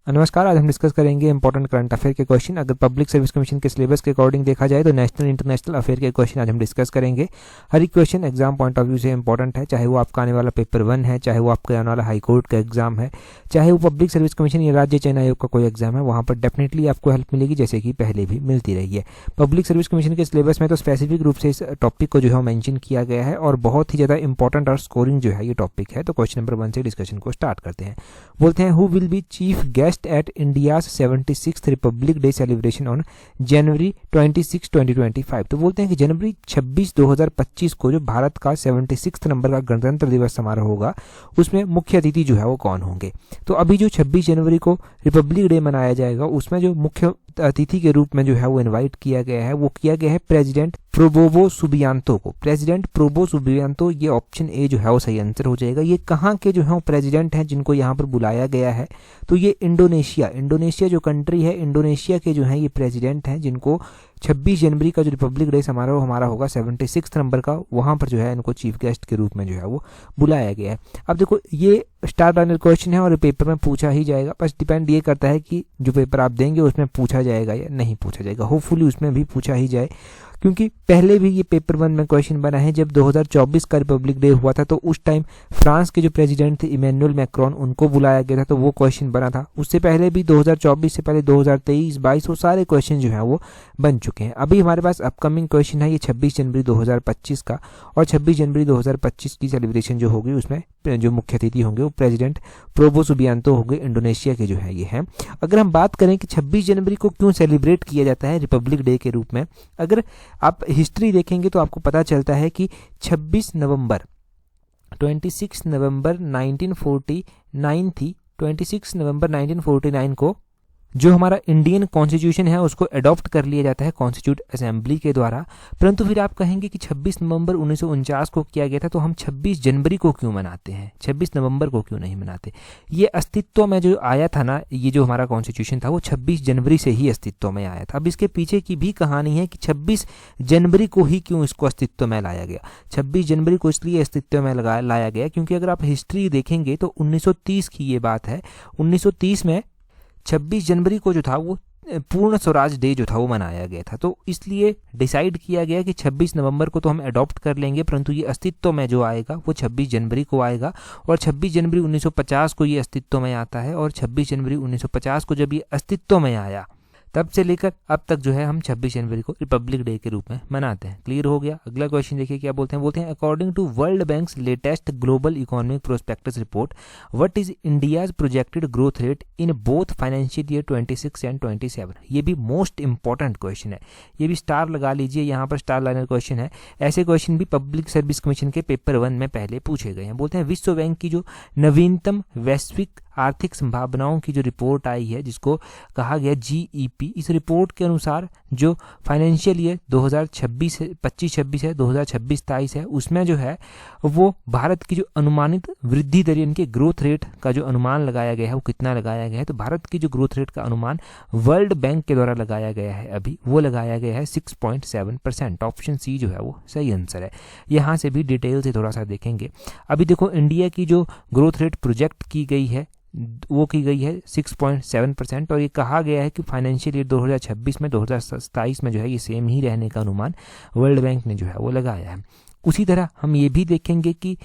नमस्कार। आज हम डिस्कस करेंगे इंपॉर्टेंट करंट अफेयर के क्वेश्चन। अगर पब्लिक सर्विस कमीशन के सिलेबस के अकॉर्डिंग देखा जाए तो नेशनल इंटरनेशनल अफेयर के क्वेश्चन आज हम डिस्कस करेंगे। हर एक question exam point of view से इंपॉर्टेंट है, चाहे वो आपका आने वाला पेपर 1 है, चाहे वो आपका आने वाला हाई कोर्ट का एग्जाम है, चाहे वो पब्लिक सर्विस कमीशन या राज्य चयन आयोग का कोई एग्जाम है, वहाँ पर डेफिनेटली आपको हेल्प मिलेगी, जैसे कि पहले भी मिलती रही है। पब्लिक सर्विस कमीशन के सिलेबस में तो स्पेसिफिक रूप से इस टॉपिक को जो है मेंशन किया गया है और बहुत ही ज़्यादा इंपॉर्टेंट और स्कोरिंग जो है ये टॉपिक है। तो क्वेश्चन नंबर 1 से डिस्कशन को स्टार्ट करते हैं। बोलते हैं, who will be chief guest at India 76th Republic day celebration on January 26, 2025। तो बोलते हैं कि जनवरी 26, 2025 को जो भारत का 76 नंबर का गणतंत्र दिवस समारोह होगा उसमें मुख्य अतिथि जो है वो कौन होंगे। तो अभी जो 26 जनवरी को रिपब्लिक डे मनाया जाएगा उसमें जो मुख्य अतिथि के रूप में जो है वो इनवाइट किया गया है, वो किया गया है प्रेसिडेंट प्रोबोवो सुबियांतो को। प्रेसिडेंट प्रोबो सुबियांतो, ये ऑप्शन ए जो है वो सही आंसर हो जाएगा। ये कहाँ के जो है वो प्रेसिडेंट हैं जिनको यहाँ पर बुलाया गया है, तो ये इंडोनेशिया जो कंट्री है, इंडोनेशिया के जो है ये प्रेसिडेंट हैं जिनको 26 जनवरी का जो रिपब्लिक डे समारोह हमारा होगा 76 नंबर का, वहाँ पर जो है इनको चीफ गेस्ट के रूप में जो है वो बुलाया गया है। अब देखो ये स्टार लाइनर क्वेश्चन है और पेपर में पूछा ही जाएगा, बस डिपेंड ये करता है कि जो पेपर आप देंगे उसमें पूछा जाएगा या नहीं पूछा जाएगा। होपफुली उसमें भी पूछा ही जाए, क्योंकि पहले भी ये पेपर 1 में क्वेश्चन बना है। जब 2024 का रिपब्लिक डे हुआ था तो उस टाइम फ्रांस के जो प्रेसिडेंट थे इमैनुअल मैक्रोन, उनको बुलाया गया था, तो वो क्वेश्चन बना था। उससे पहले भी 2024 से पहले 2023, 22 वो सारे क्वेश्चन जो है वो बन चुके हैं। अभी हमारे पास अपकमिंग क्वेश्चन है ये 26 जनवरी 2025 का, और 26 जनवरी 2025 की सेलिब्रेशन जो होगी उसमें जो मुख्य अतिथि होंगे वो प्रेसिडेंट प्रोबो सुबियांतो होंगे, इंडोनेशिया के जो है ये हैं। अगर हम बात करें कि 26 जनवरी को क्यों सेलिब्रेट किया जाता है रिपब्लिक डे के रूप में, अगर आप हिस्ट्री देखेंगे तो आपको पता चलता है कि 26 नवंबर 1949 थी। 26 नवंबर 1949 को जो हमारा इंडियन कॉन्स्टिट्यूशन है उसको अडॉप्ट कर लिया जाता है कॉन्स्टिट्यूट असेंबली के द्वारा। परंतु फिर आप कहेंगे कि 26 नवंबर 1949 को किया गया था, तो हम 26 जनवरी को क्यों मनाते हैं, 26 नवंबर को क्यों नहीं मनाते। ये अस्तित्व में जो आया था ना, ये जो हमारा कॉन्स्टिट्यूशन था वो 26 जनवरी से ही अस्तित्व में आया था। अब इसके पीछे की भी कहानी है कि 26 जनवरी को ही क्यों इसको अस्तित्व में लाया गया। 26 जनवरी को इसलिए अस्तित्व में लाया गया क्योंकि अगर आप हिस्ट्री देखेंगे तो 1930 की ये बात है। 1930 में 26 जनवरी को जो था वो पूर्ण स्वराज डे जो था वो मनाया गया था, तो इसलिए डिसाइड किया गया कि 26 नवंबर को तो हम अडॉप्ट कर लेंगे, परंतु ये अस्तित्व में जो आएगा वो 26 जनवरी को आएगा। और 26 जनवरी 1950 को ये अस्तित्व में आता है, और 26 जनवरी 1950 को जब ये अस्तित्व में आया तब से लेकर अब तक जो है हम 26 जनवरी को रिपब्लिक डे के रूप में मनाते हैं। क्लियर हो गया। अगला क्वेश्चन देखिए क्या बोलते हैं। According to World Bank's latest global economic prospects report, what is India's projected growth rate in both financial year 26 and 27। ये भी मोस्ट इंपॉर्टेंट क्वेश्चन है, ये भी स्टार लगा लीजिए, यहाँ पर स्टार लाइनर क्वेश्चन है। ऐसे क्वेश्चन भी पब्लिक सर्विस कमीशन के पेपर 1 में पहले पूछे गए हैं। बोलते हैं, विश्व बैंक की जो नवीनतम वैश्विक आर्थिक संभावनाओं की जो रिपोर्ट आई है जिसको कहा गया GEP, इस रिपोर्ट के अनुसार जो फाइनेंशियल ईयर 2025-26 है, 2026-27 है, उसमें जो है वो भारत की जो अनुमानित वृद्धि दर इनके ग्रोथ रेट का जो अनुमान लगाया गया है वो कितना लगाया गया है। तो भारत की जो ग्रोथ रेट का अनुमान वर्ल्ड बैंक के द्वारा लगाया गया है अभी, वो लगाया गया है 6.7%। ऑप्शन सी जो है वो सही आंसर है। यहाँ से भी डिटेल से थोड़ा सा देखेंगे। अभी देखो इंडिया की जो ग्रोथ रेट प्रोजेक्ट की गई है वो की गई है 6.7%, और ये कहा गया है कि फाइनेंशियल ईयर 2026 में 2027 में जो है ये सेम ही रहने का अनुमान वर्ल्ड बैंक ने जो है वो लगाया है। उसी तरह हम ये भी देखेंगे कि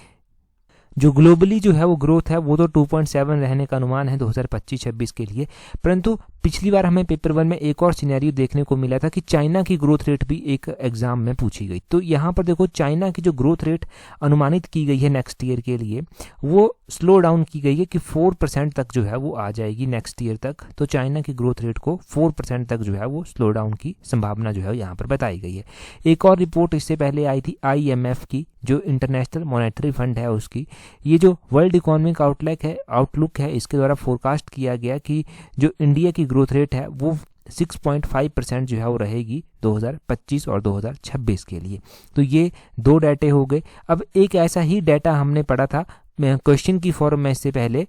जो ग्लोबली जो है वो ग्रोथ है वो तो 2.7 रहने का अनुमान है 2025-26 के लिए। परंतु पिछली बार हमें पेपर 1 में एक और सिनेरियो देखने को मिला था कि चाइना की ग्रोथ रेट भी एक एग्जाम में पूछी गई। तो यहाँ पर देखो चाइना की जो ग्रोथ रेट अनुमानित की गई है नेक्स्ट ईयर के लिए वो स्लो डाउन की गई है कि 4% तक जो है वो आ जाएगी नेक्स्ट ईयर तक। तो चाइना की ग्रोथ रेट को 4% तक जो है वो स्लो डाउन की संभावना जो है यहाँ पर बताई गई है। एक और रिपोर्ट इससे पहले आई थी IMF की, जो इंटरनेशनल मॉनेटरी फंड है उसकी, ये जो वर्ल्ड इकोनॉमिक आउटलुक है इसके द्वारा फोरकास्ट किया गया कि जो इंडिया की ग्रोथ रेट है वो 6.5% जो है वो रहेगी 2025 और 2026 के लिए। तो ये दो डाटे हो गए। अब एक ऐसा ही डाटा हमने पढ़ा था क्वेश्चन की फॉर्म में इससे पहले,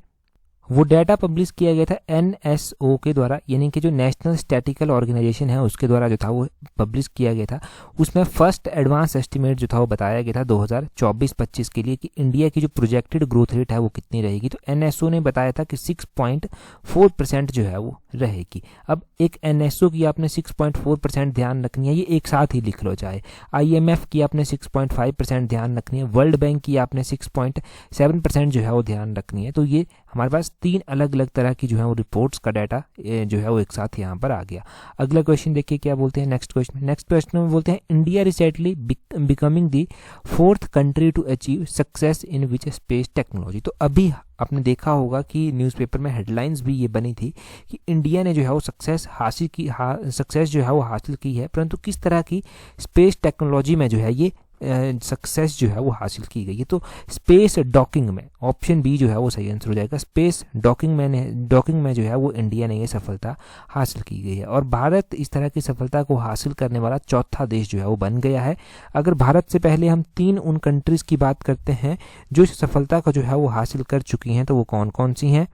वो डाटा पब्लिश किया गया था NSO के द्वारा, यानी कि जो नेशनल स्टैटिकल ऑर्गेनाइजेशन है उसके द्वारा जो था वो पब्लिश किया गया था। उसमें फर्स्ट एडवांस एस्टिमेट जो था वो बताया गया था 2024-25 के लिए कि इंडिया की जो प्रोजेक्टेड ग्रोथ रेट है वो कितनी रहेगी। तो NSO ने बताया था कि 6.4% जो है वो रहेगी। अब एक NSO की आपने 6.4% ध्यान रखनी है, ये एक साथ ही लिख लो चाहे। IMF की आपने 6.5% ध्यान रखनी है, वर्ल्ड बैंक की आपने 6.7% जो है वो ध्यान रखनी है। तो ये हमारे पास 3 अलग अलग तरह की जो है वो रिपोर्ट्स का डाटा जो है वो एक साथ यहाँ पर आ गया। अगला क्वेश्चन देखिए क्या बोलते हैं नेक्स्ट क्वेश्चन में बोलते हैं India recently becoming the 4th country to achieve success in which space technology. तो अभी आपने देखा होगा कि न्यूज़पेपर में हेडलाइंस भी ये बनी थी कि इंडिया ने जो है वो सक्सेस जो है वो हासिल की है, परंतु किस तरह की स्पेस टेक्नोलॉजी में जो है ये सक्सेस जो है वो हासिल की गई है। तो स्पेस डॉकिंग में ऑप्शन बी जो है वो सही आंसर हो जाएगा। स्पेस डॉकिंग में जो है वो इंडिया ने ये सफलता हासिल की गई है और भारत इस तरह की सफलता को हासिल करने वाला चौथा देश जो है वो बन गया है। अगर भारत से पहले हम 3 उन कंट्रीज़ की बात करते हैं जो इस सफलता को जो है वो हासिल कर चुकी हैं, तो वो कौन कौन सी हैं।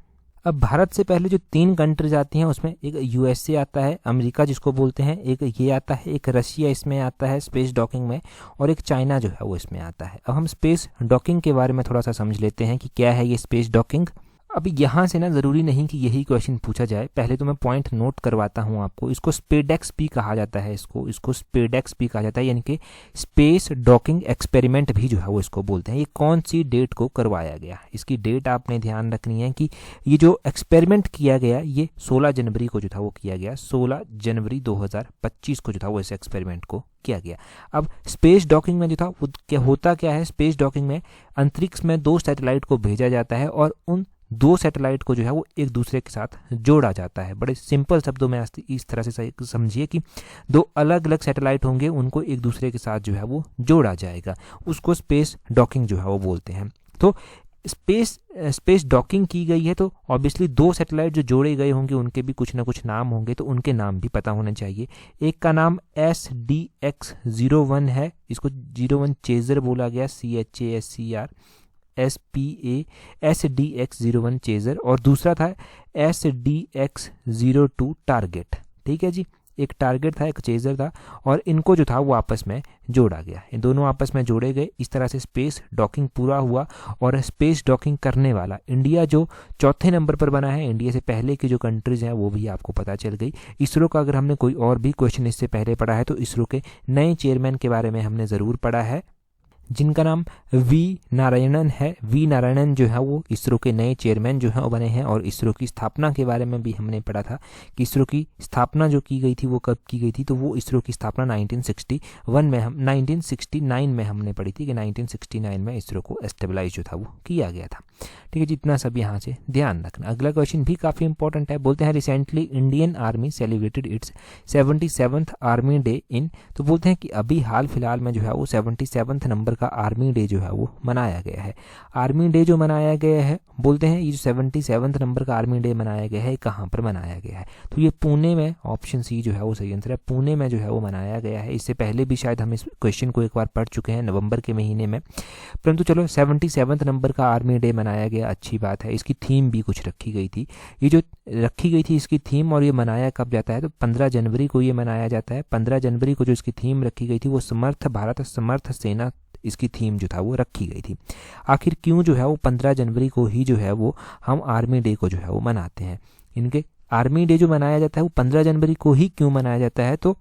अब भारत से पहले जो 3 कंट्रीज आती हैं उसमें एक USA आता है, अमेरिका जिसको बोलते हैं, एक ये आता है, एक रशिया इसमें आता है स्पेस डॉकिंग में, और एक चाइना जो है वो इसमें आता है। अब हम स्पेस डॉकिंग के बारे में थोड़ा सा समझ लेते हैं कि क्या है ये स्पेस डॉकिंग। अभी यहाँ से ना ज़रूरी नहीं कि यही क्वेश्चन पूछा जाए, पहले तो मैं पॉइंट नोट करवाता हूँ आपको। इसको स्पेडेक्स भी कहा जाता है, इसको स्पेडेक्स भी कहा जाता है, यानी कि स्पेस डॉकिंग एक्सपेरिमेंट भी जो है वो इसको बोलते हैं। ये कौन सी डेट को करवाया गया, इसकी डेट आपने ध्यान रखनी है कि ये जो एक्सपेरिमेंट किया गया ये 16 जनवरी को जो था वो किया गया, 16 जनवरी 2025 को जो था वो इस एक्सपेरिमेंट को किया गया। अब स्पेस डॉकिंग में जो था वो होता क्या है, स्पेस डॉकिंग में अंतरिक्ष में 2 सैटेलाइट को भेजा जाता है और उन 2 सैटेलाइट को जो है वो एक दूसरे के साथ जोड़ा जाता है। बड़े सिंपल शब्दों में इस तरह से समझिए कि 2 अलग अलग सैटेलाइट होंगे, उनको एक दूसरे के साथ जो है वो जोड़ा जाएगा, उसको स्पेस डॉकिंग जो है वो बोलते हैं। तो स्पेस डॉकिंग की गई है तो ऑब्वियसली 2 सैटेलाइट जो जोड़े गए होंगे उनके भी कुछ ना कुछ नाम होंगे, तो उनके नाम भी पता होने चाहिए। एक का नाम SDX-01 है, इसको 01 चेजर बोला गया, CHASCR SDX-01 चेजर, और दूसरा था SDX-02 टारगेट। ठीक है जी, एक टारगेट था, एक चेजर था, और इनको जो था वो आपस में जोड़ा गया, इन दोनों आपस में जोड़े गए। इस तरह से स्पेस डॉकिंग पूरा हुआ और स्पेस डॉकिंग करने वाला इंडिया जो 4थे नंबर पर बना है। इंडिया से पहले की जो कंट्रीज हैं वो भी आपको पता चल गई। इसरो का अगर हमने कोई और भी क्वेश्चन इससे पहले पढ़ा है तो इसरो के नए चेयरमैन के बारे में हमने ज़रूर पढ़ा है, जिनका नाम वी नारायणन है। वी नारायणन जो है वो इसरो के नए चेयरमैन जो है वो बने हैं। और इसरो की स्थापना के बारे में भी हमने पढ़ा था कि इसरो की स्थापना जो की गई थी वो कब की गई थी, तो वो इसरो की स्थापना 1969 में हमने पढ़ी थी कि 1969 में इसरो को एस्टेबलाइज जो था वो किया गया था। ठीक है, जितना सब यहाँ से ध्यान रखना। अगला क्वेश्चन भी काफ़ी इंपॉर्टेंट है, बोलते हैं recently Indian army celebrated it's 77th army day in. तो बोलते हैं कि अभी हाल फिलहाल में जो है वो 77th नंबर का आर्मी डे जो है वो मनाया गया है। आर्मी डे जो मनाया गया है, बोलते हैं ये जो 77th नंबर का आर्मी डे मनाया गया है कहाँ पर मनाया गया है, तो ये पुणे में, ऑप्शन सी जो है वो सही आंसर है, पुणे में जो है वो मनाया गया है। इससे पहले भी शायद हम इस क्वेश्चन को एक बार पढ़ चुके हैं नवंबर के महीने में, परंतु चलो 77th नंबर का आर्मी डे मनाया गया, अच्छी बात है। इसकी थीम भी कुछ रखी गई थी, ये जो रखी गई थी इसकी थीम, और ये मनाया कब जाता है तो 15 जनवरी को ये मनाया जाता है। 15 जनवरी को जो इसकी थीम रखी गई थी वो समर्थ भारत समर्थ सेना, इसकी थीम जो था वो रखी गई थी। आखिर क्यों जो है वो 15 जनवरी को ही जो है वो हम आर्मी डे को जो है वो मनाते हैं। इनके आर्मी डे जो मनाया जाता है वो 15 जनवरी को ही क्यों मनाया जाता है, तो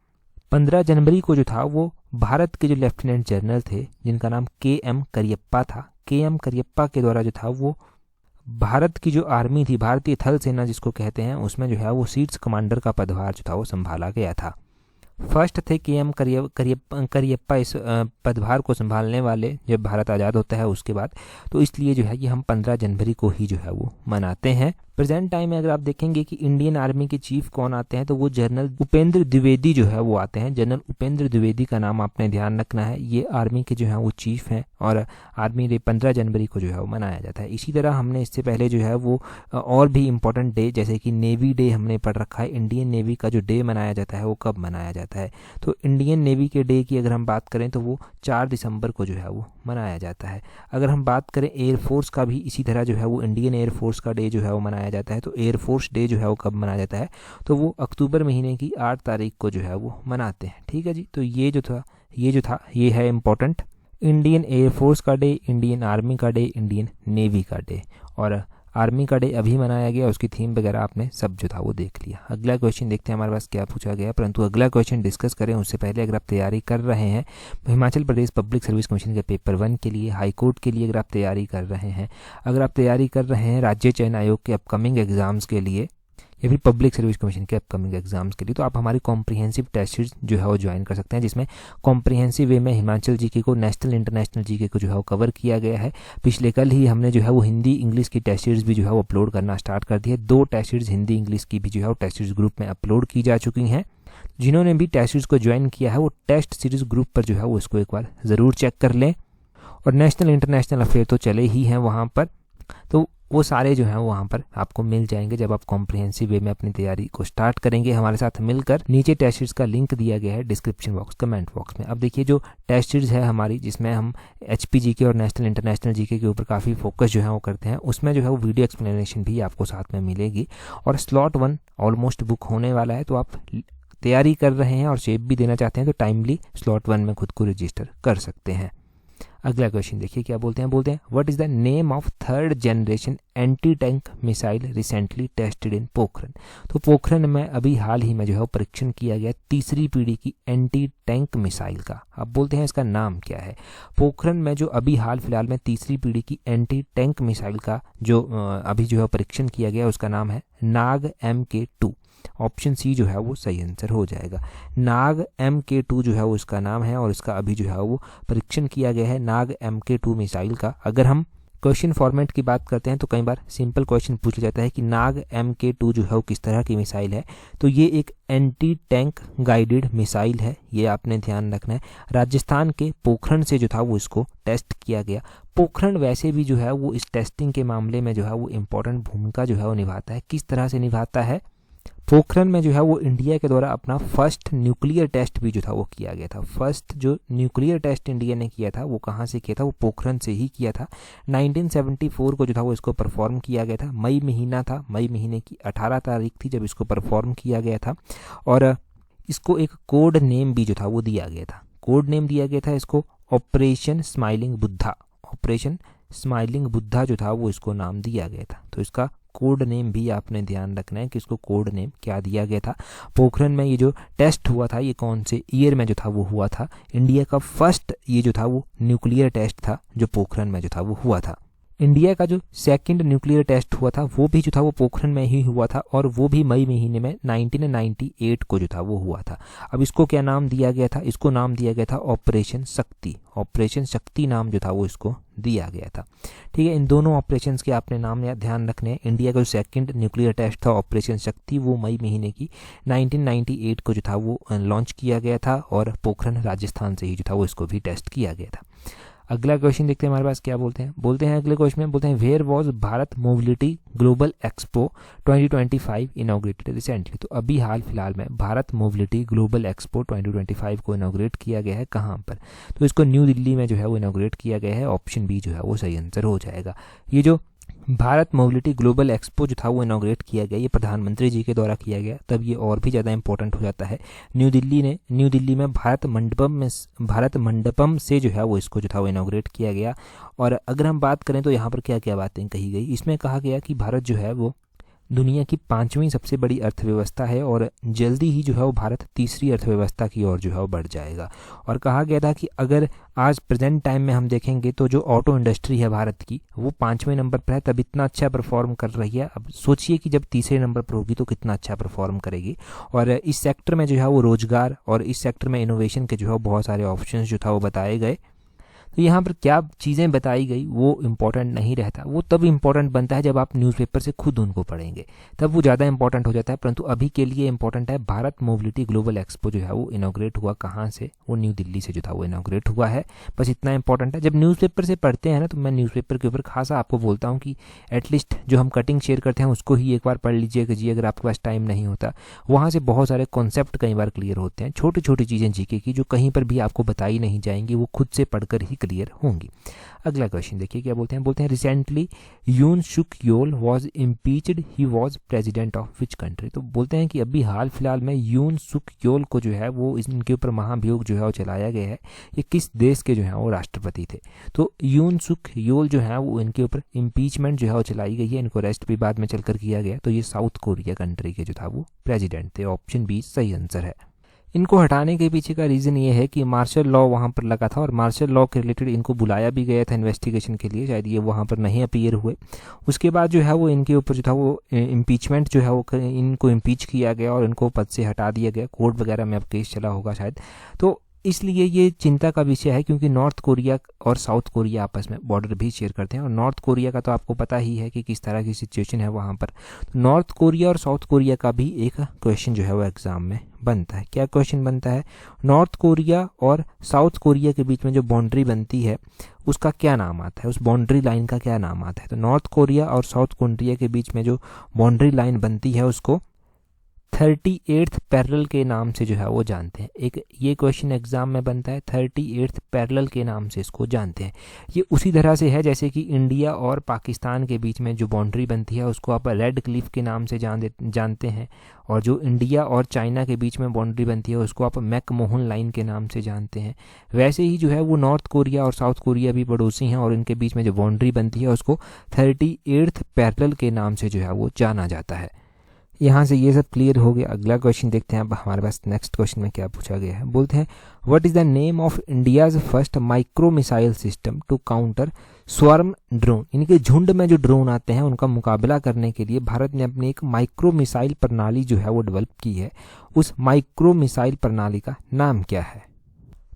15 जनवरी को जो था वो भारत के जो लेफ्टिनेंट जनरल थे जिनका नाम KM करियप्पा था, KM करियप्पा के द्वारा जो था वो भारत की जो आर्मी थी, भारतीय थल सेना जिसको कहते हैं, उसमें जो है वो शीर्ष कमांडर का पदभार जो था वो संभाला गया था। फर्स्ट थे KM करियप्पा इस पदभार को संभालने वाले जब भारत आज़ाद होता है उसके बाद, तो इसलिए जो है ये हम 15 जनवरी को ही जो है वो मनाते हैं। प्रेजेंट टाइम में अगर आप देखेंगे कि इंडियन आर्मी के चीफ कौन आते हैं तो वो जनरल उपेंद्र द्विवेदी जो है वो आते हैं। जनरल उपेंद्र द्विवेदी का नाम आपने ध्यान रखना है, ये आर्मी के जो है वो चीफ हैं और आर्मी डे 15 जनवरी को जो है वो मनाया जाता है। इसी तरह हमने इससे पहले जो है वो और भी इम्पोर्टेंट डे जैसे कि नेवी डे हमने पढ़ रखा है। इंडियन नेवी का जो डे मनाया जाता है वो कब मनाया जाता है, तो इंडियन नेवी के डे की अगर हम बात करें तो वो 4 दिसंबर को जो है वो मनाया जाता है। अगर हम बात करें एयरफोर्स का भी इसी तरह जो है वो इंडियन एयरफोर्स का डे जो है वो मनाया मनाया जाता है, तो एयरफोर्स डे जो है वो कब मनाया जाता है, तो वो अक्टूबर महीने की 8 तारीख को जो है वो मनाते हैं। ठीक है जी, तो ये जो था ये है इम्पोर्टेंट, इंडियन एयरफोर्स का डे, इंडियन आर्मी का डे, इंडियन नेवी का डे। और आर्मी का डे अभी मनाया गया, उसकी थीम वगैरह आपने सब जो था वो देख लिया। अगला क्वेश्चन देखते हैं हमारे पास क्या पूछा गया, परंतु अगला क्वेश्चन डिस्कस करें उससे पहले अगर आप तैयारी कर रहे हैं Himachal Pradesh public service commission के पेपर 1 के लिए, हाई कोर्ट के लिए अगर आप तैयारी कर रहे हैं, अगर आप तैयारी कर रहे हैं राज्य चयन आयोग के अपकमिंग एग्जाम्स के लिए या फिर पब्लिक सर्विस कमीशन के अपकमिंग एग्जाम्स के लिए, तो आप हमारी कॉम्प्रिहेंसिव टेस्ट सीरीज जो है वो ज्वाइन कर सकते हैं, जिसमें कॉम्प्रिहेंसिव वे में हिमाचल जीके को, नेशनल इंटरनेशनल जीके को जो है वो कवर किया गया है। पिछले कल ही हमने जो है वो हिंदी इंग्लिश की टेस्ट सीरीज भी जो है वो अपलोड करना स्टार्ट कर दी है। 2 टेस्ट सीरीज हिंदी इंग्लिश की भी जो है वो टेस्ट सीरीज ग्रुप में अपलोड की जा चुकी हैं। जिन्होंने भी टेस्ट सीरीज को ज्वाइन किया है वो टेस्ट सीरीज ग्रुप पर जो है वो इसको एक बार ज़रूर चेक कर लें। और नेशनल इंटरनेशनल अफेयर तो चले ही हैं वहाँ पर, तो वो सारे जो हैं वहाँ पर आपको मिल जाएंगे जब आप कॉम्प्रिहेंसिव वे में अपनी तैयारी को स्टार्ट करेंगे हमारे साथ मिलकर। नीचे टेस्ट सीरीज का लिंक दिया गया है डिस्क्रिप्शन बॉक्स, कमेंट बॉक्स में। अब देखिए जो टेस्ट सीरीज है हमारी, जिसमें हम HP जीके और नेशनल इंटरनेशनल जीके के ऊपर काफ़ी फोकस जो है वो करते हैं, उसमें जो है वो वीडियो एक्सप्लेनेशन भी आपको साथ में मिलेगी। और स्लॉट 1 ऑलमोस्ट बुक होने वाला है, तो आप तैयारी कर रहे हैं और शेप भी देना चाहते हैं तो टाइमली स्लॉट 1 में खुद को रजिस्टर कर सकते हैं। अगला क्वेश्चन देखिए क्या बोलते हैं what is the name of 3rd generation anti tank missile recently tested in Pokhran. तो पोखरन में अभी हाल ही में जो है वो परीक्षण किया गया 3री पीढ़ी की एंटी टैंक मिसाइल का। अब बोलते हैं इसका नाम क्या है। पोखरन में जो अभी हाल फिलहाल में 3री पीढ़ी की एंटी टैंक मिसाइल का जो अभी जो है परीक्षण किया गया उसका नाम है नाग MK2। ऑप्शन सी जो है वो सही आंसर हो जाएगा। नाग MK2 जो है वो इसका नाम है और इसका अभी जो है वो परीक्षण किया गया है नाग MK2 मिसाइल का। अगर हम क्वेश्चन फॉर्मेट की बात करते हैं तो कई बार सिंपल क्वेश्चन पूछ जाता है कि नाग MK2 जो है वो किस तरह की मिसाइल है, तो ये एक एंटी टैंक गाइडेड मिसाइल है, ये आपने ध्यान रखना है। राजस्थान के पोखरण से जो था वो इसको टेस्ट किया गया। पोखरण वैसे भी जो है वो इस टेस्टिंग के मामले में जो है वो इम्पोर्टेंट भूमिका जो है वो निभाता है। किस तरह से निभाता है, पोखरण में जो है वो इंडिया के द्वारा अपना फर्स्ट न्यूक्लियर टेस्ट भी जो था वो किया गया था। फर्स्ट जो न्यूक्लियर टेस्ट इंडिया ने किया था वो कहाँ से किया था, वो पोखरण से ही किया था। 1974 को जो था वो इसको परफॉर्म किया गया था। मई महीना था, मई महीने की 18 तारीख थी जब इसको परफॉर्म किया गया था। और इसको एक कोड नेम भी जो था वो दिया गया था। कोड नेम दिया गया था इसको operation smiling Buddha. Operation smiling Buddha जो था वो इसको नाम दिया गया था। तो इसका कोड नेम भी आपने ध्यान रखना है कि इसको कोड नेम क्या दिया गया था। पोखरण में ये जो टेस्ट हुआ था ये कौन से ईयर में जो था वो हुआ था। इंडिया का फर्स्ट ये जो था वो न्यूक्लियर टेस्ट था जो पोखरण में जो था वो हुआ था। इंडिया का जो सेकंड न्यूक्लियर टेस्ट हुआ था वो भी जो था वो पोखरण में ही हुआ था और वो भी मई महीने में 1998 को जो था वो हुआ था। अब इसको क्या नाम दिया गया था, इसको नाम दिया गया था ऑपरेशन शक्ति। ऑपरेशन शक्ति नाम जो था वो इसको दिया गया था। ठीक है, इन दोनों ऑपरेशंस के आपने नाम या ध्यान रखने हैं। इंडिया का जो सेकंड न्यूक्लियर टेस्ट था ऑपरेशन शक्ति वो मई महीने की 1998 को जो था वो लॉन्च किया गया था और पोखरण राजस्थान से ही जो था वो इसको भी टेस्ट किया गया था। अगला क्वेश्चन देखते हैं हमारे पास क्या बोलते हैं अगले क्वेश्चन में बोलते हैं where was Bharat mobility global expo 2025 inaugurated recently. तो अभी हाल फिलहाल में भारत मोबिलिटी ग्लोबल एक्सपो 2025 को इनॉग्रेट किया गया है कहाँ पर, तो इसको न्यू दिल्ली में जो है वो इनॉग्रेट किया गया है। ऑप्शन बी जो है वो सही आंसर हो जाएगा। ये जो भारत मोबिलिटी ग्लोबल एक्सपो जो था वो इनॉग्रेट किया गया, ये प्रधानमंत्री जी के द्वारा किया गया, तब ये और भी ज़्यादा इंपॉर्टेंट हो जाता है। न्यू दिल्ली में भारत मंडपम से जो है वो इसको जो था वो इनॉग्रेट किया गया। और अगर हम बात करें तो यहाँ पर क्या क्या बातें कही गई, इसमें कहा गया कि भारत जो है वो दुनिया की 5वीं सबसे बड़ी अर्थव्यवस्था है और जल्दी ही जो है वो भारत तीसरी अर्थव्यवस्था की ओर जो है वो बढ़ जाएगा। और कहा गया था कि अगर आज प्रेजेंट टाइम में हम देखेंगे तो जो ऑटो इंडस्ट्री है भारत की वो 5वें नंबर पर है, तब इतना अच्छा परफॉर्म कर रही है। अब सोचिए कि जब तीसरे नंबर पर होगी तो कितना अच्छा परफॉर्म करेगी। और इस सेक्टर में जो है वो रोजगार और इस सेक्टर में इनोवेशन के जो है बहुत सारे ऑप्शन जो था वो बताए गए। तो यहाँ पर क्या चीज़ें बताई गई वो इम्पोर्टेंट नहीं रहता, वो तब इम्पोर्टेंट बनता है जब आप न्यूज़पेपर से खुद उनको पढ़ेंगे, तब वो ज़्यादा इंपॉर्टेंट हो जाता है। परंतु अभी के लिए इंपॉर्टेंट है भारत मोबिलिटी ग्लोबल एक्सपो जो है वो इनॉग्रेट हुआ कहाँ से, वो न्यू दिल्ली से जो था वो इनॉग्रेट हुआ है। बस इतना इंपॉर्टेंट है। जब न्यूज़पेपर से पढ़ते हैं ना तो मैं न्यूज़पेपर के ऊपर खासा आपको बोलता हूँ कि एटलीस्ट जो हम कटिंग शेयर करते हैं उसको ही एक बार पढ़ लीजिएगा जी, अगर आपके पास टाइम नहीं होता। वहाँ से बहुत सारे कॉन्सेप्ट कई बार क्लियर होते हैं, छोटी छोटी चीज़ें जीके की जो कहीं पर भी आपको बताई नहीं जाएंगी, वो खुद से पढ़कर ही क्लियर होंगी। अगला क्वेश्चन देखिए क्या बोलते हैं recently Yoon Suk Yeol was impeached, he was president of which country. तो बोलते हैं कि अभी हाल फिलहाल में यून सुक योल को जो है वो इनके ऊपर महाभियोग जो है वो चलाया गया है, ये किस देश के जो है वो राष्ट्रपति थे। तो यून सुक योल जो है वो इनके ऊपर इम्पीचमेंट जो है वो चलाई गई है, इनको अरेस्ट भी बाद में चलकर किया गया। तो ये साउथ कोरिया कंट्री के जो था वो प्रेजिडेंट थे। ऑप्शन बी सही आंसर है। इनको हटाने के पीछे का रीज़न ये है कि मार्शल लॉ वहाँ पर लगा था और मार्शल लॉ के रिलेटेड इनको बुलाया भी गया था इन्वेस्टिगेशन के लिए, शायद ये वहाँ पर नहीं अपीयर हुए। उसके बाद जो है वो इनके ऊपर जो था वो इम्पीचमेंट जो है वो इनको इम्पीच किया गया और इनको पद से हटा दिया गया। कोर्ट वगैरह में अब केस चला होगा शायद, तो इसलिए ये चिंता का विषय है क्योंकि नॉर्थ कोरिया और साउथ कोरिया आपस में बॉर्डर भी शेयर करते हैं और नॉर्थ कोरिया का तो आपको पता ही है कि किस तरह की सिचुएशन है वहाँ पर। तो नॉर्थ कोरिया और साउथ कोरिया का भी एक क्वेश्चन जो है वो एग्जाम में बनता है। क्या क्वेश्चन बनता है? नॉर्थ कोरिया और साउथ कोरिया के बीच में जो बाउंड्री बनती है उसका क्या नाम आता है, उस बाउंड्री लाइन का क्या नाम आता है? तो नॉर्थ कोरिया और साउथ कोरिया के बीच में जो बाउंड्री लाइन बनती है उसको 38th पैरेलल के नाम से जो है वो जानते हैं। एक ये क्वेश्चन एग्जाम में बनता है, 38th पैरेलल के नाम से इसको जानते हैं। ये उसी तरह से है जैसे कि इंडिया और पाकिस्तान के बीच में जो बाउंड्री बनती है उसको आप रेड क्लिफ के नाम से जानते हैं, और जो इंडिया और चाइना के बीच में बाउंड्री बनती है उसको आप मैकमोहन लाइन के नाम से जानते हैं। वैसे ही जो है वो नॉर्थ कोरिया और साउथ कोरिया भी पड़ोसी हैं और इनके बीच में जो बाउंड्री बनती है उसको 38th पैरेलल के नाम से जो है वो जाना जाता है। यहाँ से ये सब क्लियर हो गया। अगला क्वेश्चन देखते हैं अब हमारे पास नेक्स्ट क्वेश्चन में क्या पूछा गया है। बोलते हैं what is the name of India's first micro missile system to counter swarm drone. इनके झुंड में जो ड्रोन आते हैं उनका मुकाबला करने के लिए भारत ने अपनी एक माइक्रो मिसाइल प्रणाली जो है वो डेवलप की है। उस माइक्रो मिसाइल प्रणाली का नाम क्या है?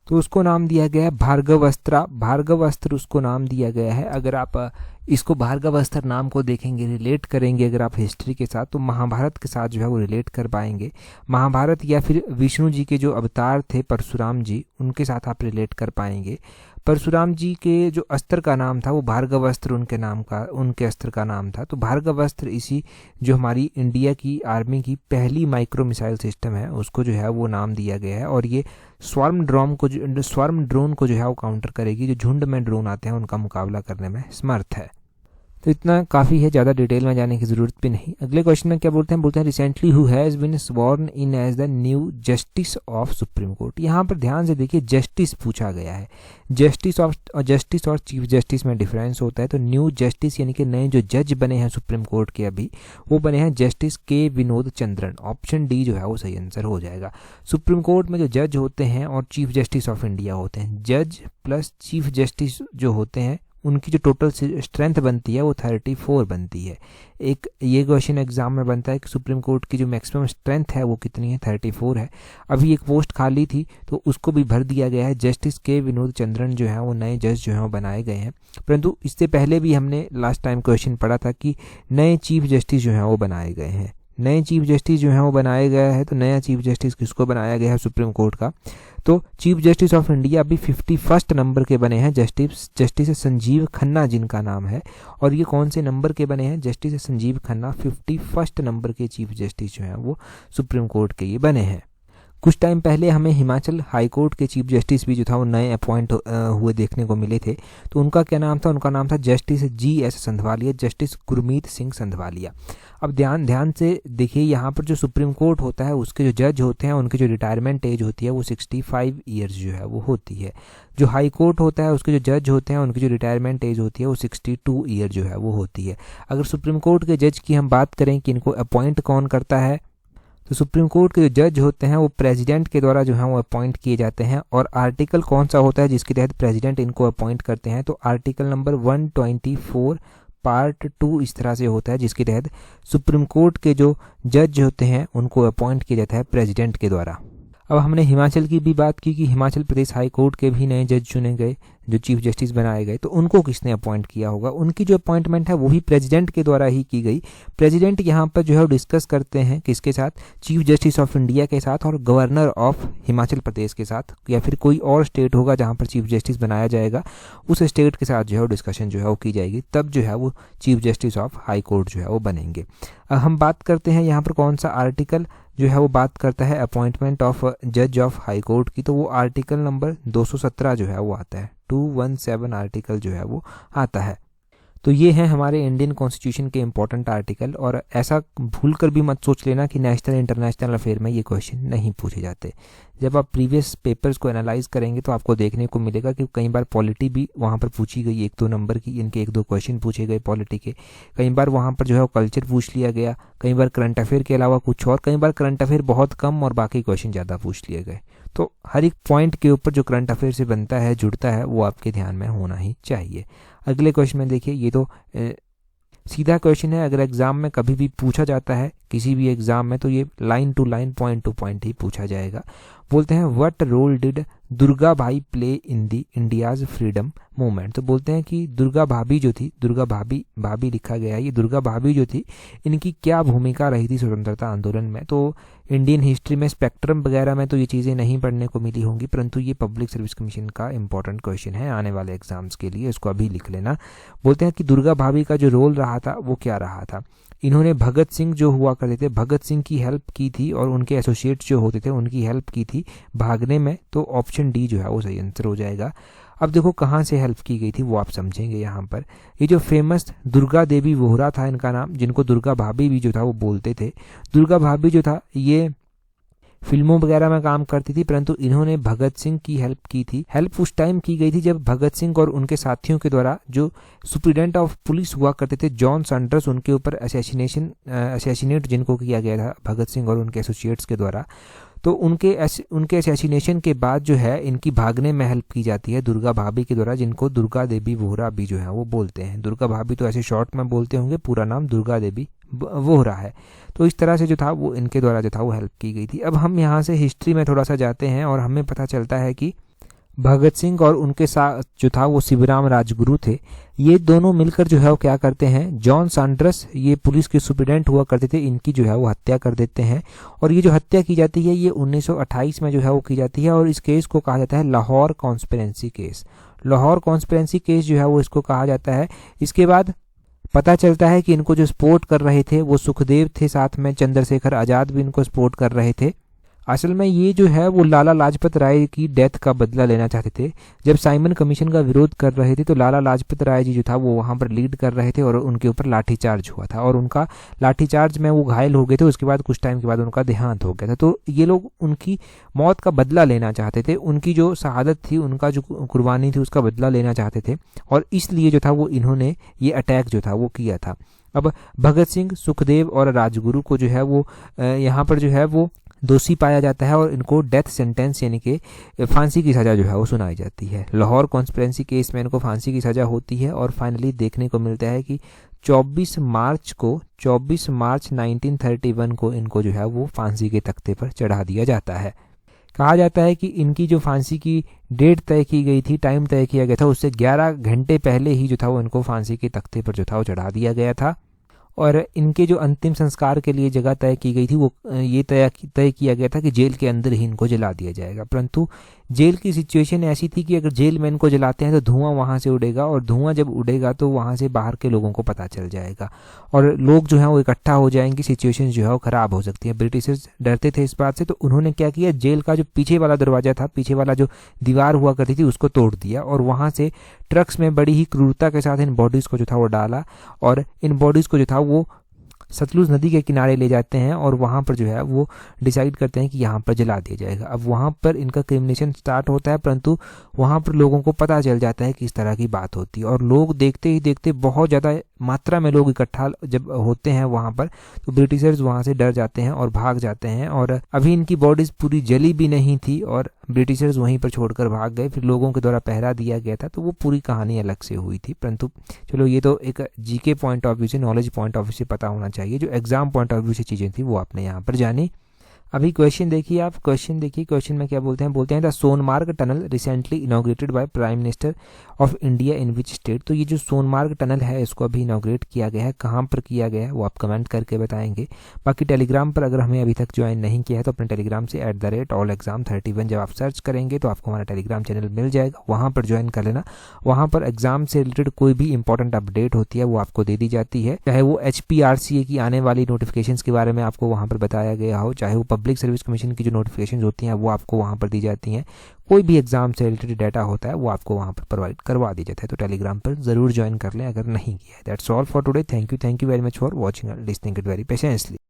तो उसको नाम दिया गया है भार्गवास्त्र। भार्गवास्त्र उसको नाम दिया गया है। अगर आप इसको भार्गवास्त्र नाम को देखेंगे, रिलेट करेंगे अगर आप हिस्ट्री के साथ, तो महाभारत के साथ जो है वो रिलेट कर पाएंगे। महाभारत या फिर विष्णु जी के जो अवतार थे परशुराम जी, उनके साथ आप रिलेट कर पाएंगे। परशुराम जी के जो अस्त्र का नाम था वो भार्गवास्त्र उनके अस्त्र का नाम था। तो भार्गवास्त्र इसी जो हमारी इंडिया की आर्मी की पहली माइक्रो मिसाइल सिस्टम है उसको जो है वो नाम दिया गया है। और ये स्वार्म ड्रोन को जो है वो काउंटर करेगी। जो झुंड में ड्रोन आते हैं उनका मुकाबला करने में समर्थ है। तो इतना काफ़ी है, ज़्यादा डिटेल में जाने की ज़रूरत भी नहीं। अगले क्वेश्चन में क्या बोलते हैं recently who has been sworn in as the new justice of supreme court. यहाँ पर ध्यान से देखिए, जस्टिस पूछा गया है। जस्टिस और चीफ जस्टिस में डिफरेंस होता है। तो न्यू जस्टिस यानी कि नए जो जज बने हैं सुप्रीम कोर्ट के अभी, वो बने हैं जस्टिस के विनोद चंद्रन। ऑप्शन डी जो है वो सही आंसर हो जाएगा। सुप्रीम कोर्ट में जो जज होते हैं और चीफ जस्टिस ऑफ इंडिया होते हैं, जज प्लस चीफ जस्टिस जो होते हैं उनकी जो टोटल स्ट्रेंथ बनती है वो 34 बनती है। एक ये क्वेश्चन एग्जाम में बनता है कि सुप्रीम कोर्ट की जो मैक्सिमम स्ट्रेंथ है वो कितनी है, 34 है। अभी एक पोस्ट खाली थी तो उसको भी भर दिया गया है। जस्टिस के विनोद चंद्रन जो है वो नए जज जो है वो बनाए गए हैं। परंतु इससे पहले भी हमने लास्ट टाइम क्वेश्चन पढ़ा था कि नए चीफ जस्टिस जो है वो बनाए गए हैं। नए चीफ जस्टिस जो है वो बनाया गया है। तो नया चीफ जस्टिस किसको बनाया गया है? सुप्रीम कोर्ट का। तो चीफ जस्टिस ऑफ इंडिया अभी 51st नंबर के बने हैं, जस्टिस संजीव खन्ना जिनका नाम है। और ये कौन से नंबर के बने हैं? Justice Sanjeev Khanna 51st number के चीफ जस्टिस जो हैं वो सुप्रीम कोर्ट के ये बने हैं। कुछ टाइम पहले हमें हिमाचल हाई कोर्ट के चीफ जस्टिस भी जो था वो नए अपॉइंट हुए देखने को मिले थे। तो उनका क्या नाम था? उनका नाम था justice GS Sandhawalia, justice Gurmeet Singh Sandhawalia. अब ध्यान से देखिए, यहाँ पर जो सुप्रीम कोर्ट होता है उसके जो जज होते हैं उनकी जो रिटायरमेंट एज होती है वो 65 ईयर्स जो है वो होती है। जो हाई कोर्ट होता है उसके जो जज होते हैं उनकी जो रिटायरमेंट एज होती है वो 62 ईयर जो है वो होती है। अगर सुप्रीम कोर्ट के जज की हम बात करें कि इनको अपॉइंट कौन करता है, तो सुप्रीम कोर्ट के जो जज होते हैं वो प्रेसिडेंट के द्वारा जो है वो अपॉइंट किए जाते हैं। और आर्टिकल कौन सा होता है जिसके तहत प्रेसिडेंट इनको अपॉइंट करते हैं? तो आर्टिकल नंबर 124 पार्ट 2 इस तरह से होता है, जिसके तहत सुप्रीम कोर्ट के जो जज होते हैं उनको अपॉइंट किया जाता है प्रेसिडेंट के द्वारा। अब हमने हिमाचल की भी बात की कि हिमाचल प्रदेश हाई कोर्ट के भी नए जज चुने गए, जो चीफ जस्टिस बनाए गए। तो उनको किसने अपॉइंट किया होगा? उनकी जो अपॉइंटमेंट है वो भी प्रेसिडेंट के द्वारा ही की गई। प्रेसिडेंट यहाँ पर जो है डिस्कस करते हैं किसके साथ? चीफ जस्टिस ऑफ इंडिया के साथ और गवर्नर ऑफ हिमाचल प्रदेश के साथ, या फिर कोई और स्टेट होगा जहाँ पर चीफ जस्टिस बनाया जाएगा, उस स्टेट के साथ जो है डिस्कशन जो है वो की जाएगी। तब जो है वो chief justice of high court जो है वो बनेंगे। अब हम बात करते हैं यहाँ पर कौन सा आर्टिकल जो है वो बात करता है अपॉइंटमेंट ऑफ जज ऑफ हाई कोर्ट की। तो वो आर्टिकल नंबर 217 जो है वो आता है। 217 आर्टिकल जो है वो आता है। तो ये हैं हमारे इंडियन कॉन्स्टिट्यूशन के इंपॉर्टेंट आर्टिकल, और ऐसा भूल कर भी मत सोच लेना कि नेशनल इंटरनेशनल अफेयर में ये क्वेश्चन नहीं पूछे जाते। जब आप प्रीवियस पेपर्स को एनालाइज करेंगे तो आपको देखने को मिलेगा कि कई बार पॉलिटी भी वहाँ पर पूछी गई, 1-2 नंबर की इनके 1-2 क्वेश्चन पूछे गए पॉलिटी के। कई बार वहाँ पर जो है वो कल्चर पूछ लिया गया, कई बार करंट अफेयर के अलावा कुछ और, कई बार करंट अफेयर बहुत कम और बाकी क्वेश्चन ज़्यादा पूछ लिए गए। तो हर एक पॉइंट के ऊपर जो करंट अफेयर से बनता है, जुड़ता है, वो आपके ध्यान में होना ही चाहिए। अगले क्वेश्चन में देखिए, ये तो सीधा क्वेश्चन है, अगर एग्जाम में कभी भी पूछा जाता है किसी भी एग्जाम में तो ये line to line, point to point ही पूछा जाएगा। बोलते हैं what role did Durga Bhai play in the India's freedom movement. तो बोलते हैं कि दुर्गा भाभी जो थी, दुर्गा भाभी लिखा गया है, ये दुर्गा भाभी जो थी इनकी क्या भूमिका रही थी स्वतंत्रता आंदोलन में। तो इंडियन हिस्ट्री में स्पेक्ट्रम वगैरह में तो ये चीज़ें नहीं पढ़ने को मिली होंगी, परंतु ये पब्लिक सर्विस कमीशन का इंपॉर्टेंट क्वेश्चन है आने वाले एग्जाम्स के लिए, इसको अभी लिख लेना। बोलते हैं कि दुर्गा भाभी का जो रोल रहा था वो क्या रहा था। इन्होंने भगत सिंह जो हुआ करते थे, भगत सिंह की हेल्प की थी और उनके एसोसिएट्स जो होते थे उनकी हेल्प की थी भागने में। तो ऑप्शन डी जो है वो सही आंसर हो जाएगा। अब देखो कहाँ से हेल्प की गई थी वो आप समझेंगे यहाँ पर। ये जो फेमस दुर्गा देवी वोहरा था इनका नाम, जिनको दुर्गा भाभी भी जो था वो बोलते थे। दुर्गा भाभी जो था ये फिल्मों वगैरह में काम करती थी, परंतु इन्होंने भगत सिंह की हेल्प की थी। हेल्प उस टाइम की गई थी जब भगत सिंह और उनके साथियों के द्वारा जो सुप्रिटेंडेंट ऑफ पुलिस हुआ करते थे जॉन सैंडर्स, उनके ऊपर असैसिनेट जिनको किया गया था भगत सिंह और उनके एसोसिएट्स के द्वारा। तो उनके असैसिनेशन के बाद जो है इनकी भागने में हेल्प की जाती है दुर्गा भाभी के द्वारा, जिनको दुर्गा देवी वोहरा भी जो है वो बोलते हैं। दुर्गा भाभी तो ऐसे शॉर्ट में बोलते होंगे, पूरा नाम दुर्गा देवी वोहरा है। तो इस तरह से जो था वो इनके द्वारा जो था वो हेल्प की गई थी। अब हम यहाँ से हिस्ट्री में थोड़ा सा जाते हैं और हमें पता चलता है कि भगत सिंह और उनके साथ जो था वो शिवराम राजगुरु थे। ये दोनों मिलकर जो है वो क्या करते हैं, जॉन सैंडर्स ये पुलिस के सुप्रिटेंडेंट हुआ करते थे, इनकी जो है वो हत्या कर देते हैं। और ये जो हत्या की जाती है ये 1928 में जो है वो की जाती है, और इस केस को कहा जाता है Lahore conspiracy case. Lahore conspiracy case जो है वो इसको कहा जाता है। इसके बाद पता चलता है कि इनको जो सपोर्ट कर रहे थे वो सुखदेव थे, साथ में चंद्रशेखर आज़ाद भी इनको सपोर्ट कर रहे थे। असल में ये जो है वो लाला लाजपत राय की डेथ का बदला लेना चाहते थे। जब साइमन कमीशन का विरोध कर रहे थे तो लाला लाजपत राय जी जो था वो वहाँ पर लीड कर रहे थे और उनके ऊपर लाठीचार्ज हुआ था, और उनका लाठीचार्ज में वो घायल हो गए थे। उसके बाद कुछ टाइम के बाद उनका देहांत हो गया था। तो ये लोग उनकी मौत का बदला लेना चाहते थे, उनकी जो शहादत थी, उनका जो कुर्बानी थी उसका बदला लेना चाहते थे, और इसलिए जो था वो इन्होंने ये अटैक जो था वो किया था। अब भगत सिंह, सुखदेव और राजगुरु को जो है वो यहाँ पर जो है वो दोषी पाया जाता है और इनको डेथ सेंटेंस यानी कि फांसी की सज़ा जो है वो सुनाई जाती है। लाहौर कॉन्स्पिरेंसी केस में इनको फांसी की सज़ा होती है, और फाइनली देखने को मिलता है कि 24 मार्च 1931 को इनको जो है वो फांसी के तख्ते पर चढ़ा दिया जाता है। कहा जाता है कि इनकी जो फांसी की डेट तय की गई थी, टाइम तय किया गया था, उससे 11 घंटे पहले ही जो था वो इनको फांसी के तख्ते पर जो था वो चढ़ा दिया गया था। और इनके जो अंतिम संस्कार के लिए जगह तय की गई थी वो ये तय किया गया था कि जेल के अंदर ही इनको जला दिया जाएगा। परंतु जेल की सिचुएशन ऐसी थी कि अगर जेल में इनको जलाते हैं तो धुआं वहाँ से उड़ेगा, और धुआं जब उड़ेगा तो वहाँ से बाहर के लोगों को पता चल जाएगा और लोग जो है वो इकट्ठा हो जाएंगे, सिचुएशन जो है वो ख़राब हो सकती है। ब्रिटिशर्स डरते थे इस बात से, तो उन्होंने क्या किया, जेल का जो पीछे वाला दरवाज़ा था, पीछे वाला जो दीवार हुआ करती थी उसको तोड़ दिया, और वहाँ से ट्रक्स में बड़ी ही क्रूरता के साथ इन बॉडीज़ को जो था वो डाला, और इन बॉडीज़ को जो था वो सतलुज नदी के किनारे ले जाते हैं और वहाँ पर जो है वो डिसाइड करते हैं कि यहाँ पर जला दिया जाएगा। अब वहाँ पर इनका क्रिमिनेशन स्टार्ट होता है, परंतु वहाँ पर लोगों को पता चल जाता है कि इस तरह की बात होती है, और लोग देखते ही देखते बहुत ज़्यादा मात्रा में लोग इकट्ठा जब होते हैं वहाँ पर, तो ब्रिटिशर्स वहाँ से डर जाते हैं और भाग जाते हैं। और अभी इनकी बॉडीज़ पूरी जली भी नहीं थी और ब्रिटिशर्स वहीं पर छोड़कर भाग गए। फिर लोगों के द्वारा पहरा दिया गया था, तो वो पूरी कहानी अलग से हुई थी। परंतु चलो ये तो एक जीके पॉइंट ऑफ व्यू से, नॉलेज पॉइंट ऑफ व्यू से पता होना चाहिए। जो एग्जाम पॉइंट ऑफ व्यू से चीज़ें थी वो आपने यहाँ पर जानी। अभी क्वेश्चन देखिए आप, क्वेश्चन में क्या बोलते हैं the Sonamarg tunnel recently inaugurated by prime minister of India in which state. तो ये जो सोनमार्ग टनल है इसको अभी इनॉग्रेट किया गया है, कहाँ पर किया गया है वो आप कमेंट करके बताएंगे। बाकी टेलीग्राम पर अगर हमें अभी तक ज्वाइन नहीं किया है तो अपने टेलीग्राम से @allexam31 जब आप सर्च करेंगे तो आपको हमारा टेलीग्राम चैनल मिल जाएगा, वहाँ पर ज्वाइन कर लेना। वहाँ पर एग्जाम से रिलेटेड कोई भी इंपॉर्टेंट अपडेट होती है वो आपको दे दी जाती है, चाहे वो HPRCA की आने वाली नोटिफिकेशंस के बारे में आपको वहाँ पर बताया गया हो, चाहे वो पब्लिक सर्विस कमीशन की जो नोटिफिकेशंस होती हैं वो आपको वहाँ पर दी जाती हैं। कोई भी एग्जाम से रिलेटेड डाटा होता है वो आपको वहाँ पर प्रोवाइड करवा दिया जाता है। तो टेलीग्राम पर ज़रूर ज्वाइन कर लें अगर नहीं किया है। That's all for today. Thank you very much for watching and listening it very patiently.